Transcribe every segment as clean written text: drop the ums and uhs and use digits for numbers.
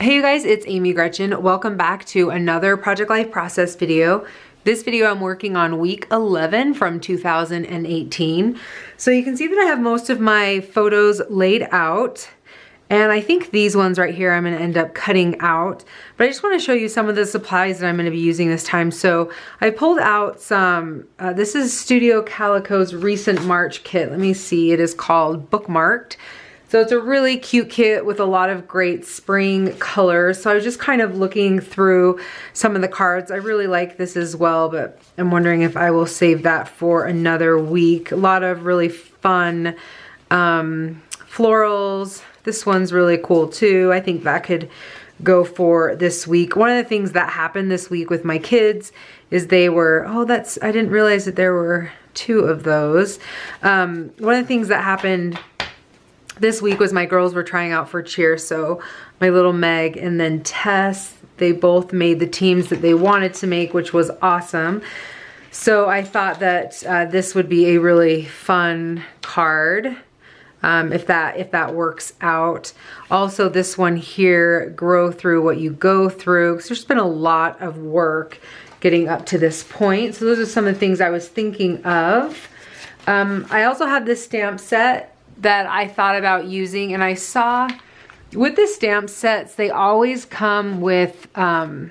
Hey you guys, it's Amy Gretchen. Welcome back to another Project Life Process video. This video I'm working on week 11 from 2018. So you can see that I have most of my photos laid out. And I think these ones right here I'm gonna end up cutting out. But I just wanna show you some of the supplies that I'm gonna be using this time. So I pulled out some, this is Studio Calico's Recent March kit. Let me see, it is called Bookmarked. So it's a really cute kit with a lot of great spring colors. So I was just kind of looking through some of the cards. I really like this as well, but I'm wondering if I will save that for another week. A lot of really fun florals. This one's really cool too. I think that could go for this week. One of the things that happened this week with my kids is they were, I didn't realize that there were two of those. One of the things that happened this week was my girls were trying out for cheer. So my little Meg and then Tess, they both made the teams that they wanted to make, which was awesome. So I thought that this would be a really fun card if that works out. Also this one here, grow through what you go through, because there's been a lot of work getting up to this point. So those are some of the things I was thinking of. I also have this stamp set that I thought about using, and I saw with the stamp sets, they always come with a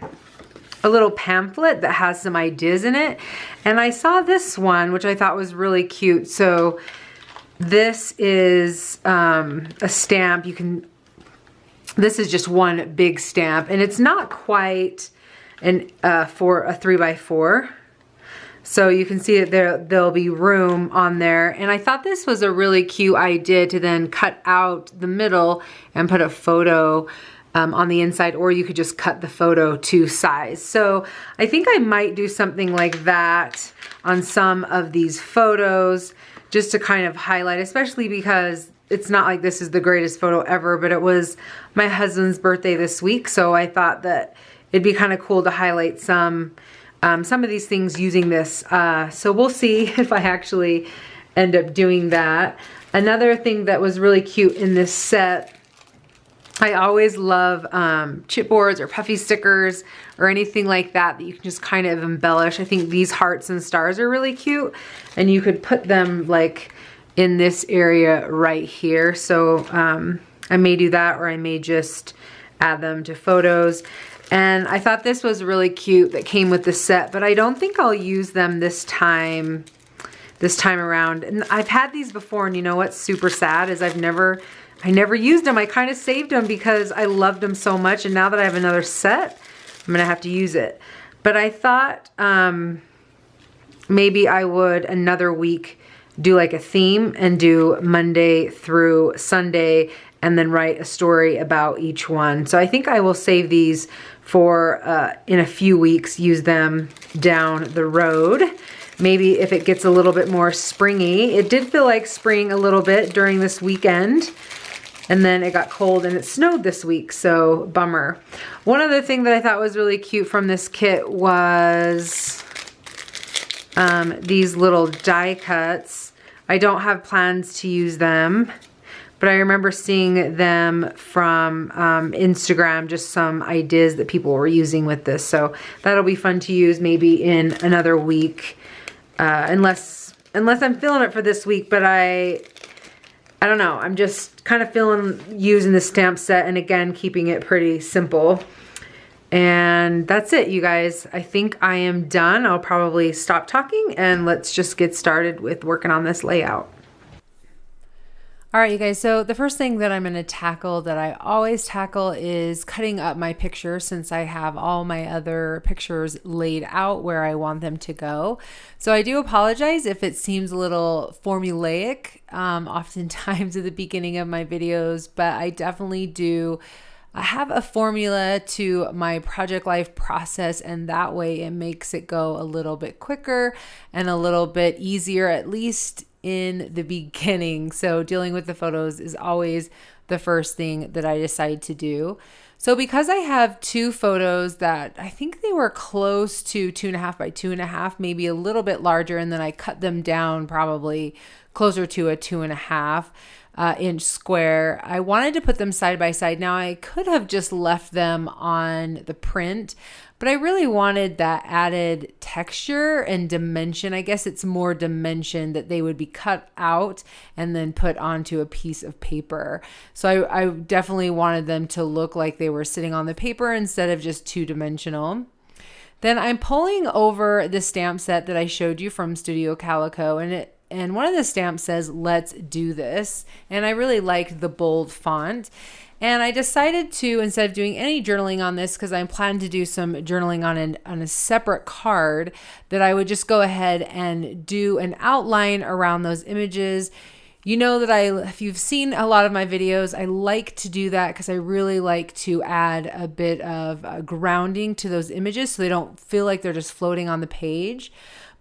little pamphlet that has some ideas in it. And I saw this one, which I thought was really cute. So this is a stamp. This is just one big stamp, and it's not quite for a 3x4. So you can see that there'll be room on there. And I thought this was a really cute idea to then cut out the middle and put a photo on the inside, or you could just cut the photo to size. So I think I might do something like that on some of these photos just to kind of highlight, especially because it's not like this is the greatest photo ever, but it was my husband's birthday this week. So I thought that it'd be kind of cool to highlight some of these things using this. So we'll see if I actually end up doing that. Another thing that was really cute in this set, I always love chipboards or puffy stickers or anything like that you can just kind of embellish. I think these hearts and stars are really cute, and you could put them like in this area right here. So I may do that, or I may just add them to photos. And I thought this was really cute that came with the set, but I don't think I'll use them this time around. And I've had these before, and you know what's super sad is I never used them. I kind of saved them because I loved them so much, and now that I have another set, I'm gonna have to use it. But I thought maybe I would another week do like a theme and do Monday through Sunday and then write a story about each one. So I think I will save these for in a few weeks, use them down the road. Maybe if it gets a little bit more springy. It did feel like spring a little bit during this weekend, and then it got cold and it snowed this week, so bummer. One other thing that I thought was really cute from this kit was these little die cuts. I don't have plans to use them, but I remember seeing them from Instagram, just some ideas that people were using with this. So that'll be fun to use maybe in another week, unless I'm feeling it for this week. But I don't know, I'm just kind of feeling using the stamp set, and again, keeping it pretty simple. And that's it, you guys. I think I am done. I'll probably stop talking and let's just get started with working on this layout. All right, you guys, so the first thing that I'm going to tackle that I always tackle is cutting up my pictures, since I have all my other pictures laid out where I want them to go. So I do apologize if it seems a little formulaic oftentimes at the beginning of my videos, but I definitely do have a formula to my project life process, and that way it makes it go a little bit quicker and a little bit easier, at least in the beginning. So dealing with the photos is always the first thing that I decide to do. So because I have two photos that I think they were close to 2.5 by 2.5, maybe a little bit larger, and then I cut them down probably closer to a 2.5. inch square. I wanted to put them side by side. Now I could have just left them on the print, but I really wanted that added texture and dimension. I guess it's more dimension that they would be cut out and then put onto a piece of paper. So I definitely wanted them to look like they were sitting on the paper instead of just two-dimensional. Then I'm pulling over the stamp set that I showed you from Studio Calico, and one of the stamps says, "Let's do this." And I really like the bold font. And I decided to, instead of doing any journaling on this, because I plan to do some journaling on a separate card, that I would just go ahead and do an outline around those images. You know that if you've seen a lot of my videos, I like to do that because I really like to add a bit of grounding to those images so they don't feel like they're just floating on the page.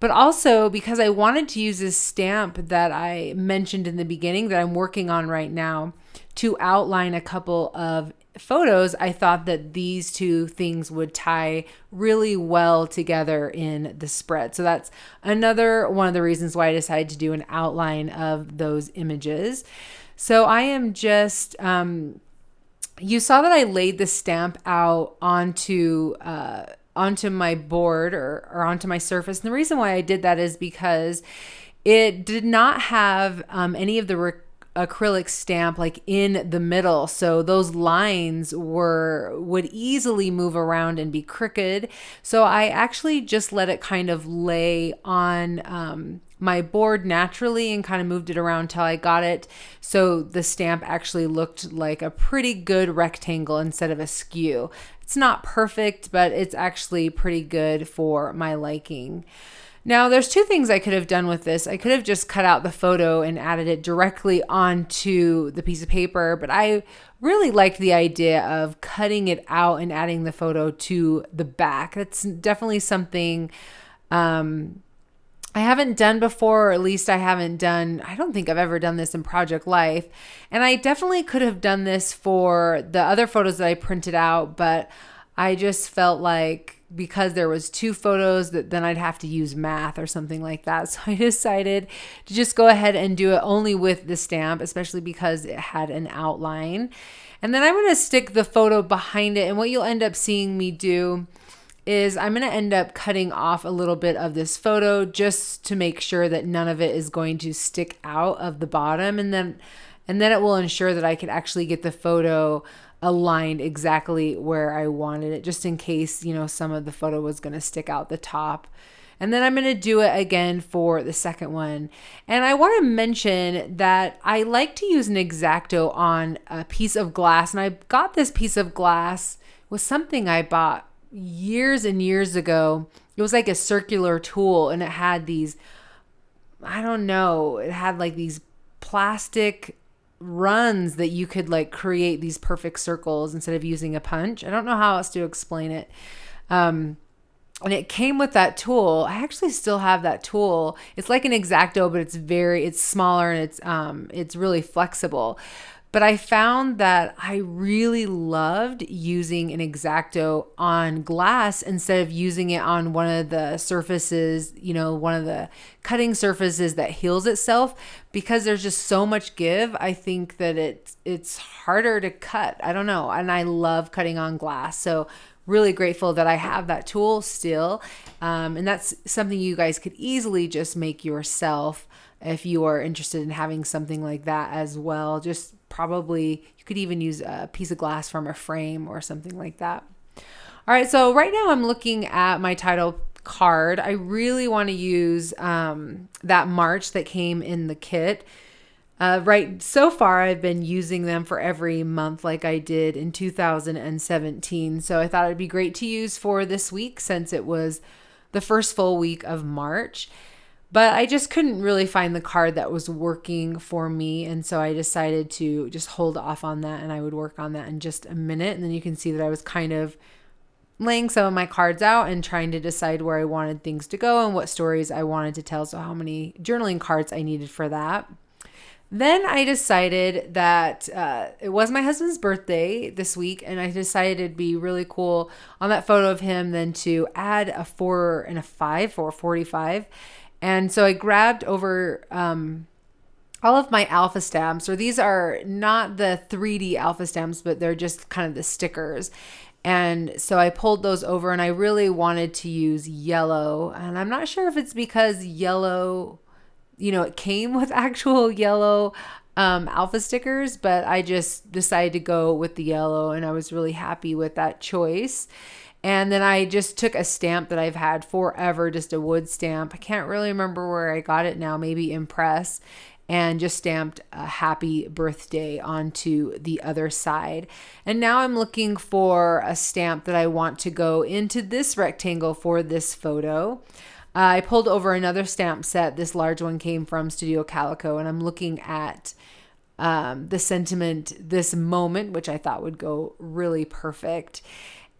But also because I wanted to use this stamp that I mentioned in the beginning that I'm working on right now to outline a couple of photos, I thought that these two things would tie really well together in the spread. So that's another one of the reasons why I decided to do an outline of those images. So I am just, you saw that I laid the stamp out onto my board or onto my surface. And the reason why I did that is because it did not have any of the acrylic stamp like in the middle, so those lines would easily move around and be crooked. So I actually just let it kind of lay on my board naturally and kind of moved it around till I got it so the stamp actually looked like a pretty good rectangle instead of a skew. It's not perfect, but it's actually pretty good for my liking. Now, there's two things I could have done with this. I could have just cut out the photo and added it directly onto the piece of paper, but I really liked the idea of cutting it out and adding the photo to the back. That's definitely something I haven't done before, or at least I don't think I've ever done this in Project Life. And I definitely could have done this for the other photos that I printed out, but I just felt like because there was two photos that then I'd have to use math or something like that. So I decided to just go ahead and do it only with the stamp, especially because it had an outline. And then I'm going to stick the photo behind it. And what you'll end up seeing me do is I'm going to end up cutting off a little bit of this photo just to make sure that none of it is going to stick out of the bottom. And then it will ensure that I can actually get the photo aligned exactly where I wanted it, just in case, some of the photo was going to stick out the top. And then I'm going to do it again for the second one. And I want to mention that I like to use an X-ACTO on a piece of glass. And I got this piece of glass with something I bought years and years ago. It was like a circular tool and it had these, it had like these plastic runs that you could like create these perfect circles instead of using a punch. I don't know how else to explain it. And it came with that tool. I actually still have that tool. It's like an X-ACTO, but it's smaller and it's really flexible. But I found that I really loved using an X-ACTO on glass instead of using it on one of the surfaces, one of the cutting surfaces that heals itself, because there's just so much give. I think that it's harder to cut. I don't know. And I love cutting on glass. So really grateful that I have that tool still. And that's something you guys could easily just make yourself if you are interested in having something like that as well. Just probably you could even use a piece of glass from a frame or something like that. All right, so right now I'm looking at my title card. I really want to use that March that came in the kit. So far I've been using them for every month like I did in 2017. So I thought it'd be great to use for this week since it was the first full week of March. But I just couldn't really find the card that was working for me. And so I decided to just hold off on that and I would work on that in just a minute. And then you can see that I was kind of laying some of my cards out and trying to decide where I wanted things to go and what stories I wanted to tell. So how many journaling cards I needed for that. Then I decided that it was my husband's birthday this week, and I decided it'd be really cool on that photo of him then to add a 4 and a 5 for 45. And so I grabbed over all of my alpha stamps, or these are not the 3D alpha stamps, but they're just kind of the stickers. And so I pulled those over, and I really wanted to use yellow. And I'm not sure if it's because yellow, it came with actual yellow alpha stickers, but I just decided to go with the yellow, and I was really happy with that choice. And then I just took a stamp that I've had forever, just a wood stamp. I can't really remember where I got it now, maybe Impress, and just stamped a happy birthday onto the other side. And now I'm looking for a stamp that I want to go into this rectangle for this photo. I pulled over another stamp set. This large one came from Studio Calico, and I'm looking at the sentiment, this moment, which I thought would go really perfect.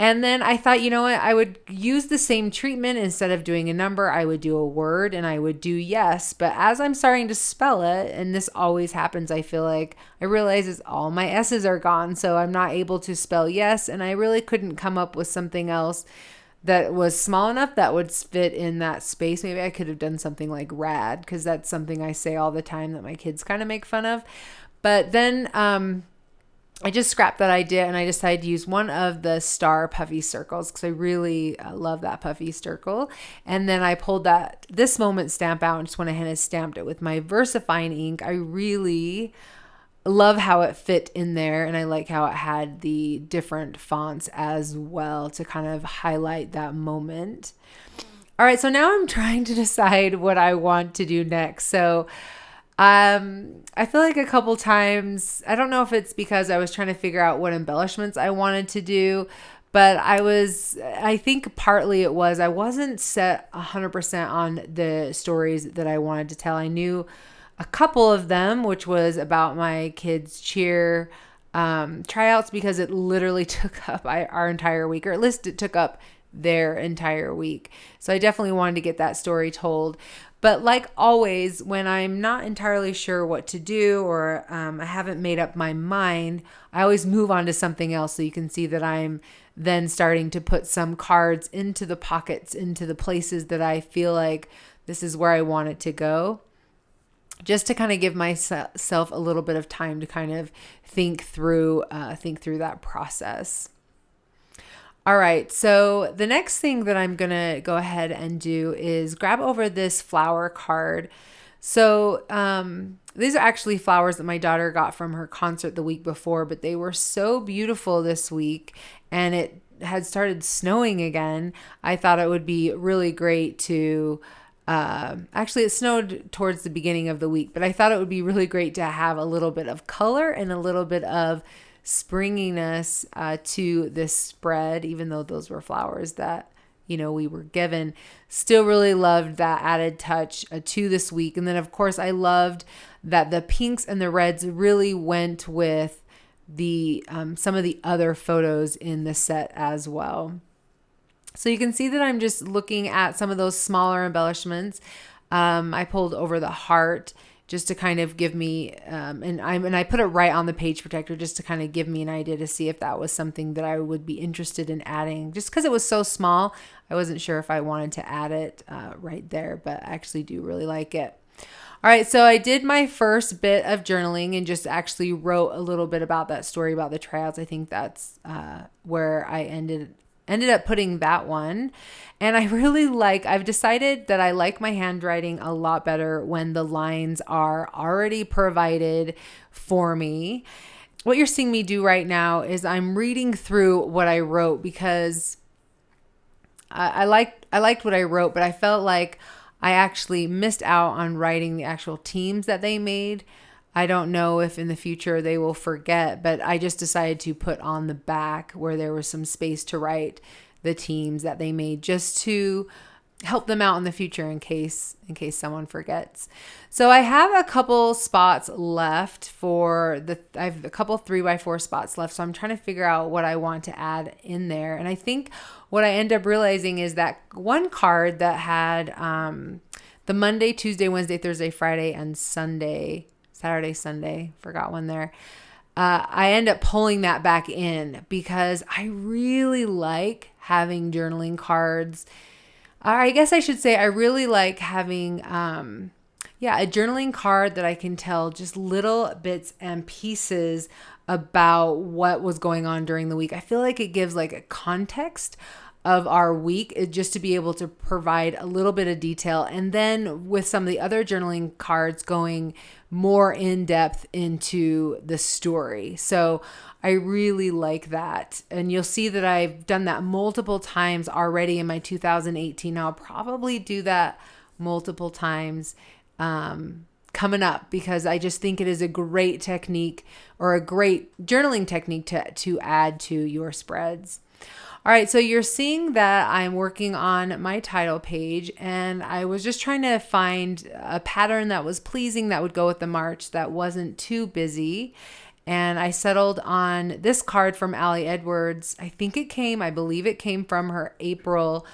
And then I thought, you know what, I would use the same treatment. Instead of doing a number, I would do a word, and I would do yes. But as I'm starting to spell it, and this always happens, I feel like I realize all my S's are gone. So I'm not able to spell yes. And I really couldn't come up with something else that was small enough that would fit in that space. Maybe I could have done something like rad, because that's something I say all the time that my kids kind of make fun of. But then I just scrapped that idea, and I decided to use one of the star puffy circles because I really love that puffy circle. And then I pulled this moment stamp out and just went ahead and stamped it with my VersaFine ink. I really love how it fit in there, and I like how it had the different fonts as well to kind of highlight that moment. All right, so now I'm trying to decide what I want to do next. So I feel like a couple times, I don't know if it's because I was trying to figure out what embellishments I wanted to do, but I think partly it was, I wasn't set 100% on the stories that I wanted to tell. I knew a couple of them, which was about my kids' cheer tryouts, because it literally took up our entire week, or at least it took up their entire week. So I definitely wanted to get that story told. But like always, when I'm not entirely sure what to do, or I haven't made up my mind, I always move on to something else. So you can see that I'm then starting to put some cards into the pockets, into the places that I feel like this is where I want it to go, just to kind of give myself a little bit of time to kind of think through that process. All right, so the next thing that I'm going to go ahead and do is grab over this flower card. So these are actually flowers that my daughter got from her concert the week before, but they were so beautiful this week, and it had started snowing again. I thought it would be really great to actually, it snowed towards the beginning of the week, but I thought it would be really great to have a little bit of color and a little bit of springiness to this spread, even though those were flowers that, we were given. Still really loved that added touch to this week. And then, of course, I loved that the pinks and the reds really went with the some of the other photos in the set as well. So you can see that I'm just looking at some of those smaller embellishments. I pulled over the heart just to kind of give me, and I put it right on the page protector just to kind of give me an idea to see if that was something that I would be interested in adding. Just because it was so small, I wasn't sure if I wanted to add it right there, but I actually do really like it. All right, so I did my first bit of journaling and just actually wrote a little bit about that story about the tryouts. I think that's where I ended up putting that one. And I've decided that I like my handwriting a lot better when the lines are already provided for me. What you're seeing me do right now is I'm reading through what I wrote, because I liked what I wrote, but I felt like I actually missed out on writing the actual teams that they made. I don't know if in the future they will forget, but I just decided to put on the back where there was some space to write the teams that they made, just to help them out in the future in case someone forgets. So I have a couple spots left I have a couple 3x4 spots left. So I'm trying to figure out what I want to add in there. And I think what I end up realizing is that one card that had the Monday, Tuesday, Wednesday, Thursday, Friday, and Sunday, Saturday, Sunday, forgot one there. I end up pulling that back in because I really like having journaling cards. I guess I should say I really like having yeah, a journaling card that I can tell just little bits and pieces about what was going on during the week. I feel like it gives like a context of our week, just to be able to provide a little bit of detail. And then with some of the other journaling cards going more in depth into the story. So I really like that. And you'll see that I've done that multiple times already in my 2018. I'll probably do that multiple times coming up, because I just think it is a great technique, or a great journaling technique to add to your spreads. All right, so you're seeing that I'm working on my title page, and I was just trying to find a pattern that was pleasing that would go with the March, that wasn't too busy. And I settled on this card from Allie Edwards. I believe it came from her April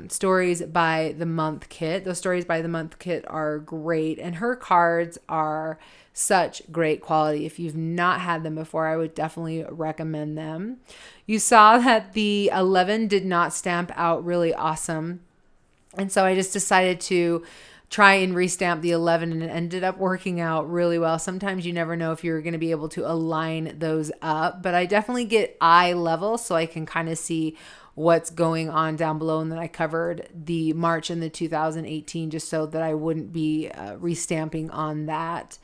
Stories by the Month kit. Those Stories by the Month kit are great, and her cards are such great quality. If you've not had them before, I would definitely recommend them. You saw that the 11 did not stamp out really awesome, and so I just decided to try and restamp the 11, and it ended up working out really well. Sometimes you never know if you're going to be able to align those up, but I definitely get eye level so I can kind of see what's going on down below. And then I covered the March and the 2018 just so that I wouldn't be restamping on that.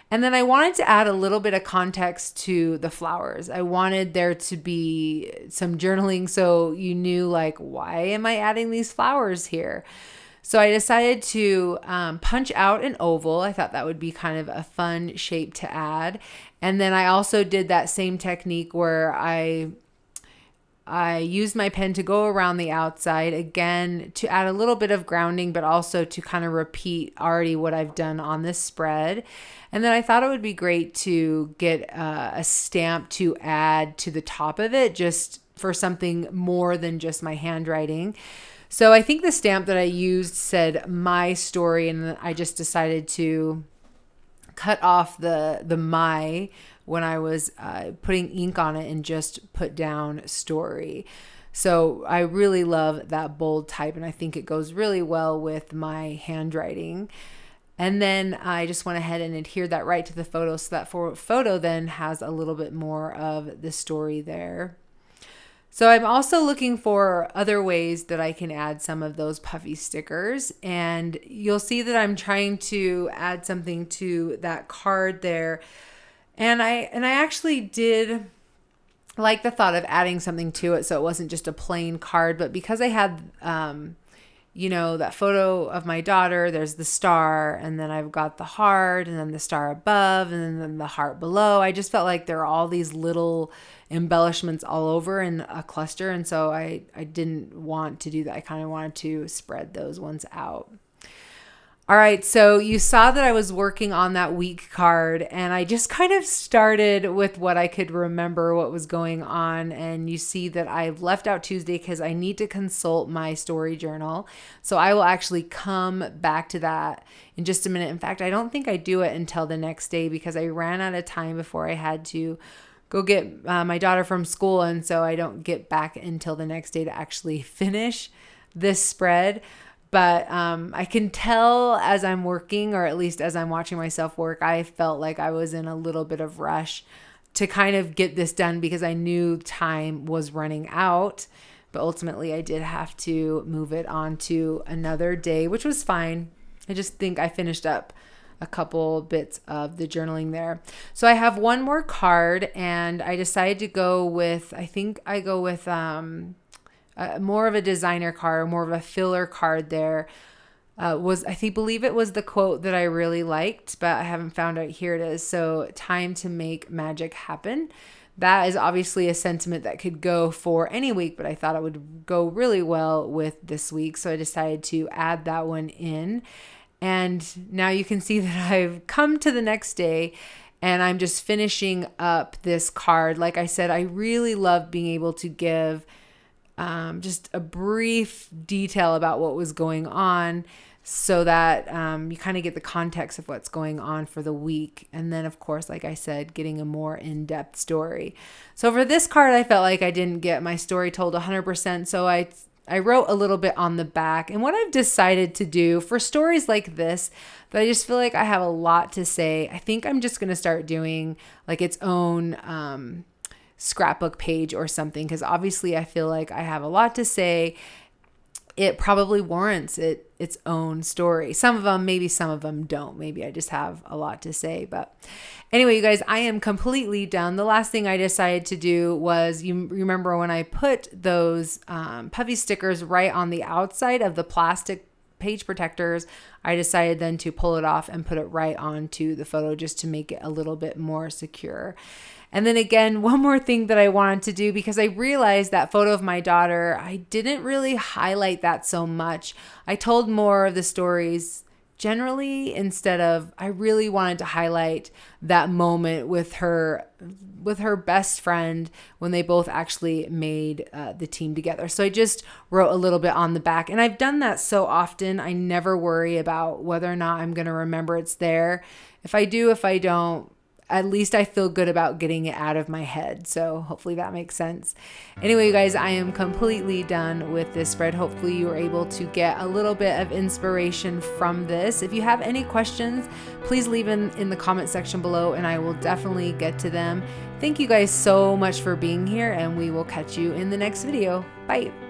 And then I wanted to add a little bit of context to the flowers. I wanted there to be some journaling so you knew, like, why am I adding these flowers here? So I decided to punch out an oval. I thought that would be kind of a fun shape to add. And then I also did that same technique where I used my pen to go around the outside, again, to add a little bit of grounding, but also to kind of repeat already what I've done on this spread. And then I thought it would be great to get a stamp to add to the top of it, just for something more than just my handwriting. So I think the stamp that I used said "My Story," and I just decided to cut off the "my" when I was putting ink on it and just put down "story." So I really love that bold type, and I think it goes really well with my handwriting. And then I just went ahead and adhered that right to the photo, so that photo then has a little bit more of the story there. So I'm also looking for other ways that I can add some of those puffy stickers, and you'll see that I'm trying to add something to that card there. And I actually did like the thought of adding something to it, so it wasn't just a plain card, but because I had that photo of my daughter, there's the star, and then I've got the heart, and then the star above, and then the heart below. I just felt like there are all these little embellishments all over in a cluster, and so I didn't want to do that. I kind of wanted to spread those ones out. All right, so you saw that I was working on that week card, and I just kind of started with what I could remember what was going on. And you see that I've left out Tuesday because I need to consult my story journal. So I will actually come back to that in just a minute. In fact, I don't think I do it until the next day because I ran out of time before I had to go get my daughter from school. And so I don't get back until the next day to actually finish this spread. But I can tell as I'm working, or at least as I'm watching myself work, I felt like I was in a little bit of rush to kind of get this done because I knew time was running out. But ultimately, I did have to move it on to another day, which was fine. I just think I finished up a couple bits of the journaling there. So I have one more card, and I decided to go with, more of a designer card, more of a filler card there. Believe it was the quote that I really liked, but I haven't found it. Here it is. So, time to make magic happen. That is obviously a sentiment that could go for any week, but I thought it would go really well with this week. So I decided to add that one in. And now you can see that I've come to the next day and I'm just finishing up this card. Like I said, I really love being able to give just a brief detail about what was going on so that you kind of get the context of what's going on for the week. And then, of course, like I said, getting a more in-depth story. So for this card, I felt like I didn't get my story told 100%. So I I wrote a little bit on the back. And what I've decided to do for stories like this, that I just feel like I have a lot to say, I think I'm just going to start doing like its own scrapbook page or something, because obviously I feel like I have a lot to say. It probably warrants its own story. Some of them, maybe some of them don't. Maybe I just have a lot to say. But anyway, you guys, I am completely done. The last thing I decided to do was, you remember when I put those puffy stickers right on the outside of the plastic page protectors, I decided then to pull it off and put it right onto the photo just to make it a little bit more secure. And then again, one more thing that I wanted to do, because I realized that photo of my daughter, I didn't really highlight that so much. I told more of the stories generally instead of, I really wanted to highlight that moment with her best friend when they both actually made the team together. So I just wrote a little bit on the back, and I've done that so often. I never worry about whether or not I'm going to remember it's there. If I do, if I don't, at least I feel good about getting it out of my head. So hopefully that makes sense. Anyway, you guys, I am completely done with this spread. Hopefully you were able to get a little bit of inspiration from this. If you have any questions, please leave in the comment section below, and I will definitely get to them. Thank you guys so much for being here, and we will catch you in the next video. Bye.